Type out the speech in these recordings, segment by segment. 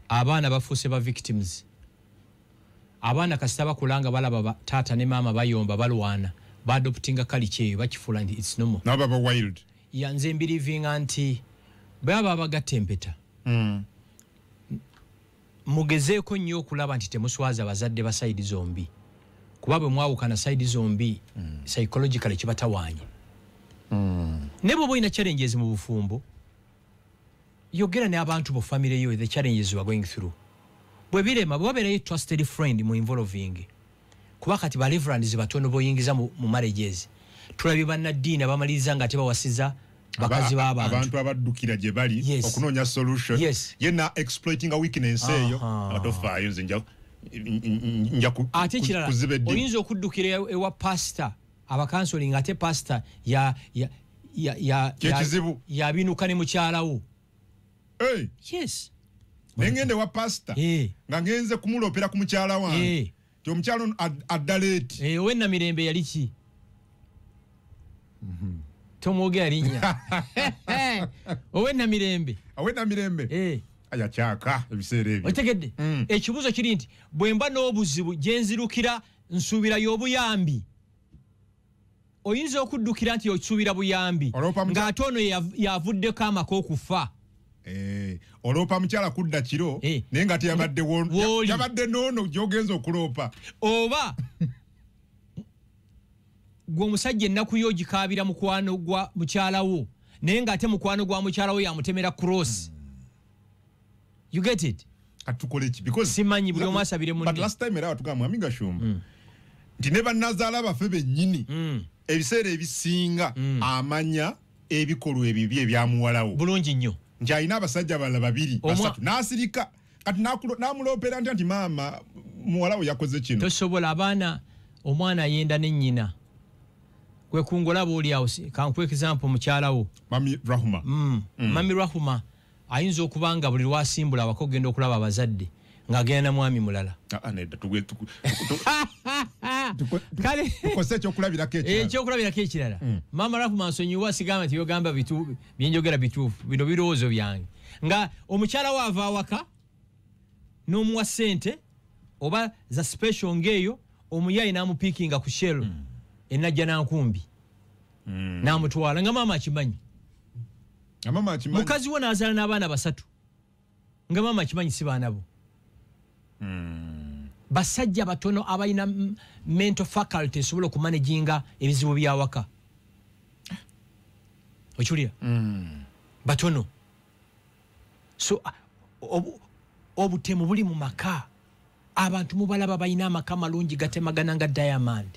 abaana bafuuse ba victims abaana kasita bakulanga balaba taata ne maama bayomba balwana badoptinga culture eyo bakifuula nti it's normal nabo ba wild yanze mbirivinga nti baba abagatta empeta mugezeeko nnyo okulaba nti temuswaza bazadde ba side zombi kuba bwe mwawukana side zombi psychologically kibatawaanya ne bwe boyina challenges mu bufumbo yogera ne abantu bo family yo the challenges you are going through bwe birema bwe bere trusted friend mu involving kuba kati ba reverends batono boyingiza mu marriages tulabi bannaddiini abamaliriza nga tebawasiza bakazi abantu abaddukira gye bali okunoonya solution yenna exploiting a weakness eyo atofaayo nze nja kuzibedde oyinza okuddukira ewa pastor abakansoling ate pastor yabinuka ne mukyalawo yes nengende wa pastor nga ngenze kumulopera ku mukyala wange ti omukyalo addaleeti owenna mirembe yali ki tomwogera linnya owenna mirembe ayakyaka ebiseera ebyo otegedde ekibuzo kiri nti bwe mba n'obuzibu gye nzirukira nsuubirayo obuyambi oyinza okuddukira nti osuubira buyambi ng'ate ono yavuddeko amaka okufa oloopa mukyala kudda kiro naye nga teyabadde noono gy'ogenza okuloopa oba gwe omusajja ennaku yo ogikaabira mukwano gwa mukyalawo naye ng'ate mukwano gwa mukyalawo yamutemera cross you get it atukole ki because simanyi buli omu asabire munne but last time era watugamba mwami Gashumba nti ne bannazaala baffe bennyini ebiseera ebisinga amanya ebikolwa ebibi ebyamuwalawo bulungi nnyo nti alina abasajja balala babiri basatu n'asirika kati n'amuloopera nti maama muwalawo yakoze kino tosobola abaana omwana ayenda ne nnyina kwe kungola booli awo kankuwa example mukyalawo mami Rahuma mami Rahuma ayinza okuba nga buli lwasimbula awaka okugenda okulaba abazadde ng'agenda na mwami mulala ekyokulabirako ekirala maama Rahuma nsonyiwa sigamba nti yogamba byenjogera bituufu bino birowoozo byange nga omukyala we ava awaka n'omuwa ssente oba za special ng'eyo omuyayi n'amupiikinga ku shell enajja nankumbi n'amutwala nga maama akimanyi mukazi we n'azaala n'abaana basatu nga maama akimanyi si baana bo basajja batono abalina mental faculty esobola okumanaginga ebizibu byawaka okiwulira batono so obutemu buli mu maka abantu mubalaba balina amaka malungi gatemagana nga diamond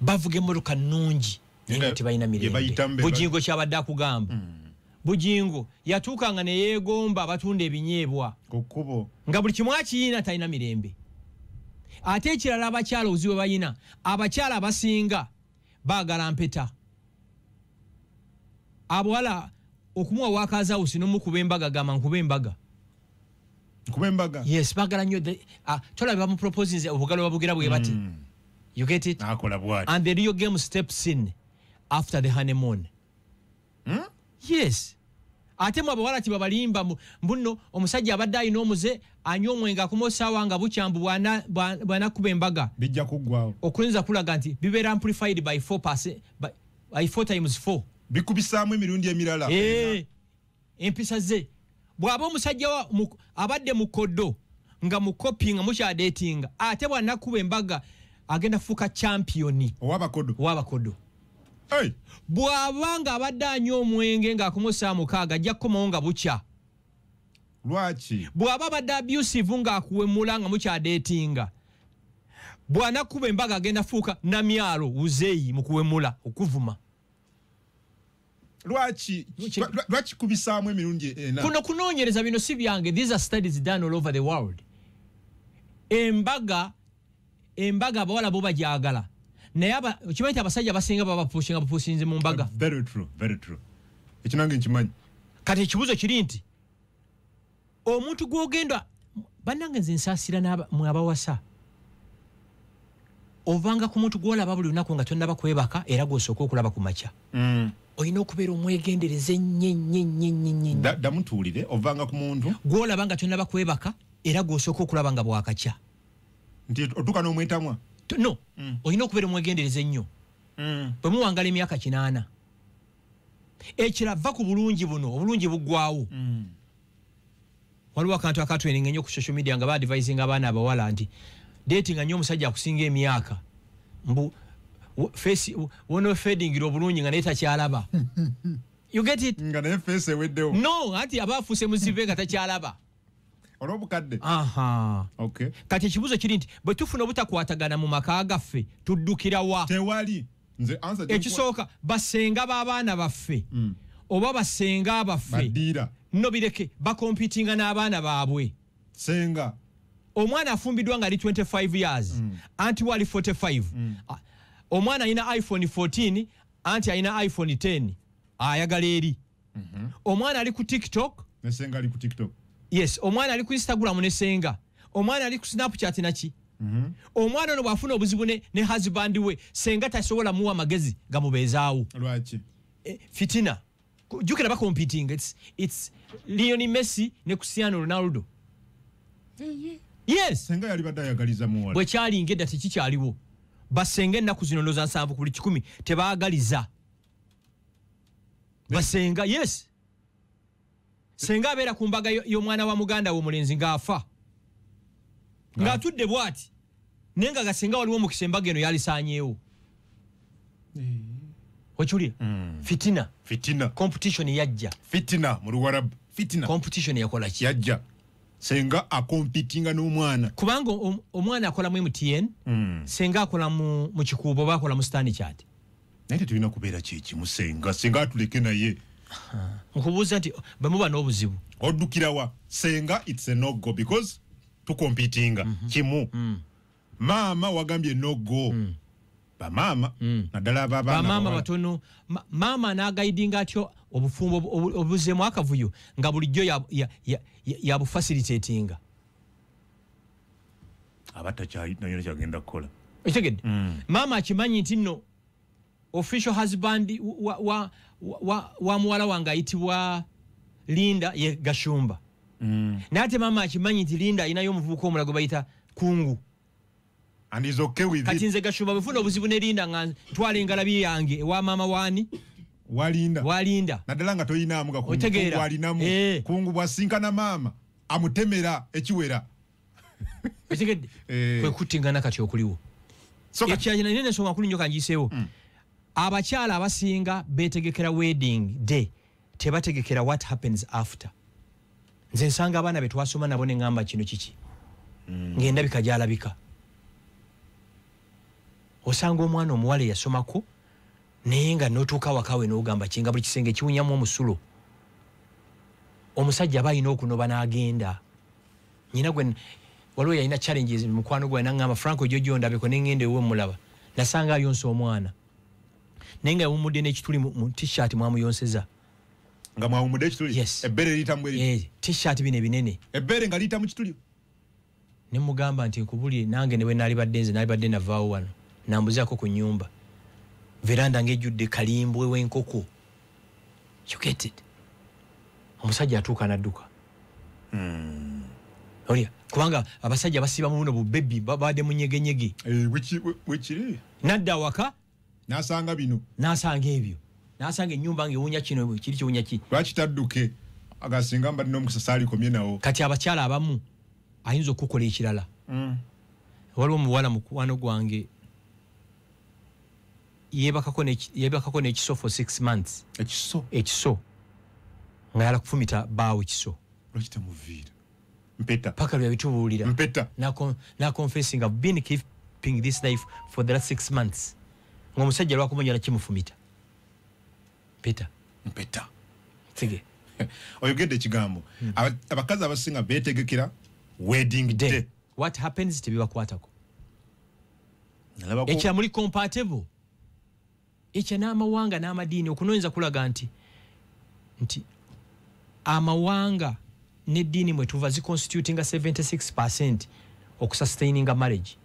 bavuga emmotoka nnungi naye tebalina mirembe Bujingo kyabadde akugamba Bujingo yatuukanga ne yeegomba abatunda ebinyeebwa kukubo nga buli kimu akiyina talina mirembe ate ekirala abakyala obuzibu balina abakyala abasinga baagala mpeta abwala okumuwa wakazaawusi n'omukuba embaga gamba nkuba embaga yes baagala nnyo tolaba bamuproposes obugalo babugera bwe bati you get it and the real game steps in after the honeymoon yes ate mu abawala tibabalimba mbuno omusajja abadde alina omuze anywa omwenge akumosaawa nga bukyambu bwanakuba embaga bijja kuggwawo okuyinza kulaga nti bibeera amplified by 4%, by 4 times 4 bikubisaamu emirundi emirala empisa ze bw'aba omusajja abadde mu koddo nga mu copy nga mukyadeetinga ate bwanakuba embaga agenda fuka champion owabakodo bw'abanga abadde anywa omwenge ng'akumosa mukaaga ajja kukomawo nga bukya lwaki bw'aba abadde abusive ng'akuwemula nga mukyadeetinga bw'anakuba embaga agenda fuuka namyalo uzeeyi mu kuwemula okuvuma lwaki kubisaamu emirundi ena kuno kunoonyereza bino si byange these are studies done all over the world embaga abawala bo bajagala naye kimanyi abasajja basinga bapusinze mu mbaga very true ekinange nkimanyi kati ekibuzo kiri nti omuntu gw'ogenda bannange nze nsaasira mu abawasa ovanga ku muntu gw'olaba buli lunaku nga tonnaba kwebaka era gw'osooka okulaba ku makya oyina okubeera omwegendereze nnyo damutuulire ovanga ku muntu gw'olaba nga tonnaba kwebaka era gw'osooka okulaba nga bwakakya nti otuuka n'omwetamwa no oyina okubeera omwegendereze nnyo bwe muwangala emyaka 8 ekirava ku bulungi buno obulungi buggwawo waliwo akantu akatweninga ennyo ku social media nga baadvising abaana abawala nti datinga nnyo omusajja akusinga emyaka mbu face wono fedingira obulungi nga naye takyalaba you get it nga naye face eweddewo no ati abafuuse muzibe nga takyalaba olw'obukadde okay kati ekibuuzo kiri nti bwe tufuna obutakwatagana mu maka gaffe tuddukira wa tewali nze answer ekisooka basenga b'abaana baffe oba basenga abaffe badira no bireke bakompitinga n'abaana baabwe senga omwana afumbiddwa nga ali 25 years anti wali 45 omwana alina iPhone 14 anti alina iPhone 10 ayagala eri omwana ali ku TikTok nesenga ali ku TikTok yes omwana ali ku Instagram nesenga omwana ali ku Snapchat naki omwana ono bwafuna obuzibu ne husband we senga tasobola muwa amagezi gamubeezaawo lwaki fitina jukira ba competing it's Lionel Messi ne Cristiano Ronaldo yes senga yali badayagaliza muwala bwe kyali ngedda tekikyaliwo basenga ennaku zino ndoza 7 ku 10 tebaagaliza basenga yes senga abeera ku mbaga y'omwana wa muganda we omulenzi ng'afa ng'atudde bw'ati naye nga gasenga waliwo omukisa embaga eno yalisaanyeewo okiwulira fitina competition yajja fitina mu Luwarabu fitina competition yakola ki yajja senga akompitinga n'omwana kubanga omwana akola mu MTN senga akola mu kikuubo bakola mu stand chat naye tulina kubeera kikimu senga atuleke naye nkubuuza nti bwe muba n'obuzibu oddukirawa senga it's a no go because tukompitinga kimu maama wagambye no go bamaama naddala abaana bamaama batono maama n'agaidinga atyo obufumbo obuzeemu akavuyo nga bulijjo yabufacilitatinga abatakyalinayo kyagenda kukola okitegedde maama akimanyi nti nno official husband wa muwala wange ayitibwa Linda ye Gashumba naye ate maama akimanyi nti Linda alinayo omuvubuka omulago bayita Kungu and is okay with kati nze Gashumba befuna obuzibu ne Linda nga ntwala engalabi yange ewa maama wani walinda naddala nga toyinaamu gakungu alinamu Kungu bwasinkana maama amutemera ekiwera otegedde kwe kuttingana kati okuliwo ekyalina nene ensonga nkulu nnyo kangiiseewo abakyala abasinga beetegekera wedding day tebategekera what happens after nze nsanga abaana be twasoma nabo ne ngamba kino kiki ng'endabika gyalabika osanga omwana omuwala yasomako naye nga n'otuuka wakawe n'ogamba kinga buli kisenge kiwunyamu omusulo omusajja aba alina okunoba n'agenda nyina gwe waliwo yalina challenges mukwano gwe n'angamba Franko jojo ndabeko n'engenda ewe mulaba nasanga ayonsa omwana naye nga yawumudde n'ekituli mu t-shirt mwamuyonseza nga mwawumudde ekituli yes. Ebbere liitamu eri t-shirt bine binene ebbere nga liita mu kituli ne mugamba nti nkubulire nange ne bwe nalibadde nze nalibadde navaawo wano nambuzaako ku nnyumba veranda ng'ejjudde kalimbwe w'enkoko you get it omusajja atuuka n'adduka olya kubanga abasajja basiba mu buno bubebbi babadde mu nyegenyege wekiri nadda awaka n'asanga bino n'asanga ebyo n'asanga ennyumba ng'ewunya kino kiri kiwunya ki lwaki tadduke agasinga mbadde n'omukisa saalikomye nawo kati abakyala abamu ayinza okukola ekirala waliwo omuwala mukwano gwange yebakako n'ekiso for 6 months ekiso nga yala kufumita baawo ekiso lwaki tamuviira mpeta paka lwe yabitubuulira mpeta na confessing I've been keeping this life for the last 6 months ng'omusajja lwakumanya kimufumita mpeta sige oyogedde ekigambo abakazi abasinga beetegekera wedding day what happens tebibakwatako ekya muli compatible ekya n'amawanga n'amadiini okunoonyeza kulaga nti amawanga n'eddiini mwe tuva ziconstitutinga 76% okusustaininga marriage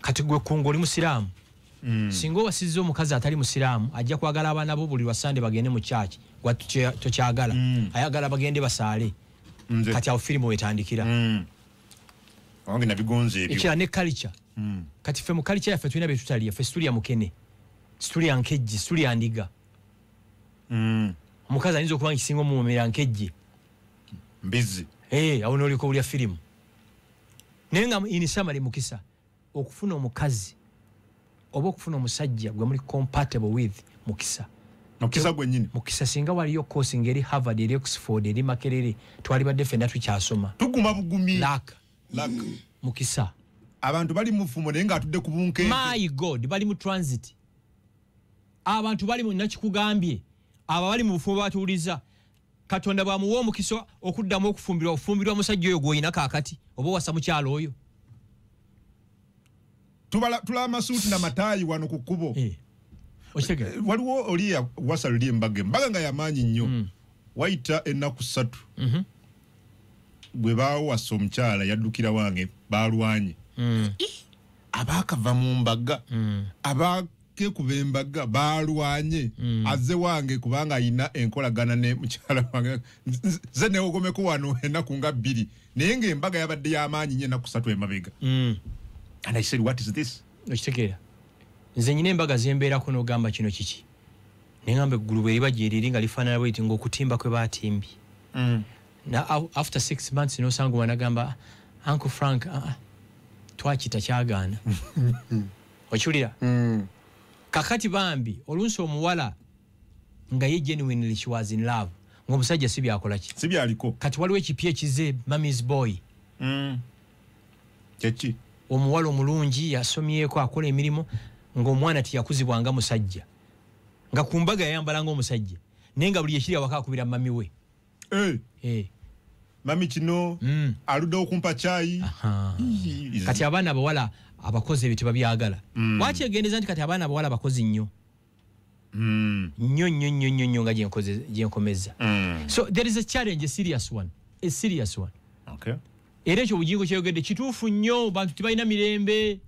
kati gwe kungu oli musiraamu singa owasizza omukazi atali musiraamu ajja kwagala abaana bo buli lwa Sande bagende mu church gwa tokyagala ayagala bagende basaale kati awo firimu wetandikira wange nabigonze ebyo ekira ne culture kati ffe mu culture yaffe tulina betutaliya ffe situlya mukene situlya nkejje situlya ndiga omukazi ayinza okuba nkisinga omumumira nkejje mbizi awo noliko bulya firimu naye nga inisamale mukisa okufuna omukazi oba okufuna omusajja gwe muri compatible with mukisa mukisa gwennyini mukisa singa waliyo course ngeri Harvard eri Oxford eri Makerere twalibadde ffenna tukyasoma tuguma bugumi laka mukisa abantu bali mu fumo naye nga atudde ku bunke my god bali mu transit abantu bali mu nakikugambye aba bali mu bufumo batuuliza Katonda bwamuwa omukisa okuddamu okufumbirwa musajja oyo gwoyina kaakati oba wasa mukyalo oyo tula amasuuti n'amataayi wano ku kkubo waliwo oli wasa luli embaga nga yamaanyi nnyo wayita ennaku 3 bwe baawasa omukyala yaddukira wange balwanye abaakava mu mbaga abakekuba embaga balwanye azze wange kubanga ayina enkolagana ne mukyala wange ze neogomeko wano ennaku nga 2 naye ng'embaga yabadde y'amaanyi nnyo ennaku 3 emabega and I said what is this okitegeera nze nyina embaga zembeerako n'ogamba kino kiki naye ngambe eggulu eriba gyeriri nga lifaanana bweti ng'okutimba kwe baatimbye na after 6 months nosanga wanagamba Uncle Frank twakita kyagaana okiwulira kakati bambi olunsi omuwala nga ye genuinely she was in love ng'omusajja si byakola ki si byaliko kati waliwo ekipya ekize Mummy's boy kyeki omuwala omulungi yasomyeko akola emirimu ng'omwana tiyakuzibwanga musajja nga ku mbaga yayambala ng'omusajja naye nga buli ekiri awaka akubira mami we mami kino aludde okumpa caayi kati abaana abawala abakozi ebyo tebabyagala lwaki egendeza nti kati abaana abawala bakozi nnyo nnyo nga gyenkomeza so there is a challenge a serious one era ekyo bugingo kyeyogedde kituufu nnyo bantu tebalina mirembe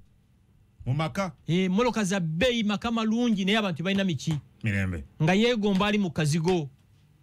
mu maka moloka za bbeeyi maka malungi naye abantu tebalina miki mirembe nga yeegomba ali mu kazigo